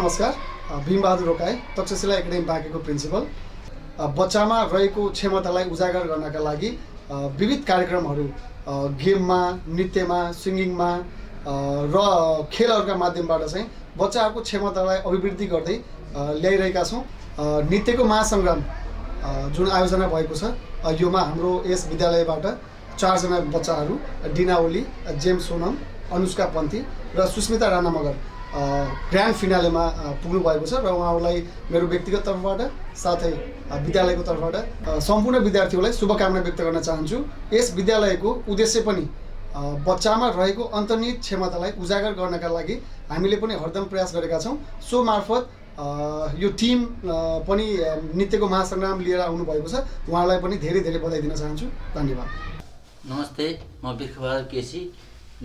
नमस्कार, भीमबहादुर रोकाई, तक्षशिला एकाडेमी बाँकेको प्रिन्सिपल। बच्चामा रहेको क्षमतालाई उजागर गर्नका लागि विविध कार्यक्रमहरू गेममा, नृत्यमा, सिङ्गिङमा र खेलहरूका माध्यमबाट चाहिँ बच्चाहरूको क्षमतालाई अभिवृद्धि गर्दै ल्याइरहेका छौँ। नृत्यको महासङ्ग्राम जुन आयोजना भएको छ, योमा हाम्रो यस विद्यालयबाट 4 जना बच्चाहरू डिना ओली, जेम्स सोनम, अनुष्का पन्थी र सुस्मिता राणा मगर ग्रान्ड फिनालेमा पुग्नु भएको छ र उहाँहरूलाई मेरो व्यक्तिगत तर्फबाट साथै विद्यालयको तर्फबाट सम्पूर्ण विद्यार्थीहरूलाई शुभकामना व्यक्त गर्न चाहन्छु। यस विद्यालयको उद्देश्य पनि बच्चामा रहेको अन्तर्निहित क्षमतालाई उजागर गर्नका लागि हामीले पनि हरदम प्रयास गरेका छौँ। सो मार्फत यो टिम पनि नृत्यको महासङ्ग्राम लिएर आउनु भएको छ। उहाँलाई पनि धेरै धेरै बधाई दिन चाहन्छु। धन्यवाद। नमस्ते, म बिर्खबहादुर केसी।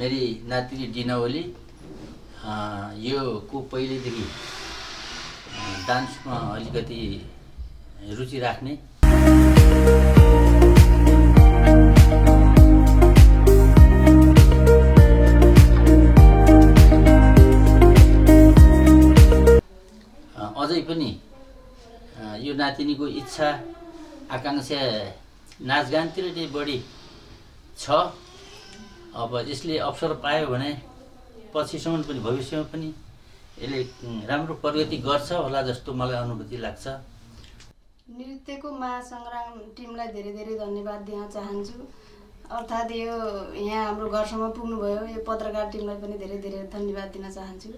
मेरी नातिनी डिना ओली यो को पहिलेदेखि डान्समा अलिकति रुचि राख्ने। अझै पनि यो नातिनीको इच्छा आकाङ्क्षा नाचगानतिर चाहिँ बढी छ। अब यसले अवसर पायो भने पछिसम्म पनि भविष्यमा पनि यसले राम्रो प्रगति गर्छ होला जस्तो मलाई अनुभूति लाग्छ। नृत्यको महासङ्ग्राम टिमलाई धेरै धेरै धन्यवाद दिन चाहन्छु। अर्थात् यो यहाँ हाम्रो घरसम्म पुग्नुभयो, यो पत्रकार टिमलाई पनि धेरै धेरै धन्यवाद दिन चाहन्छु।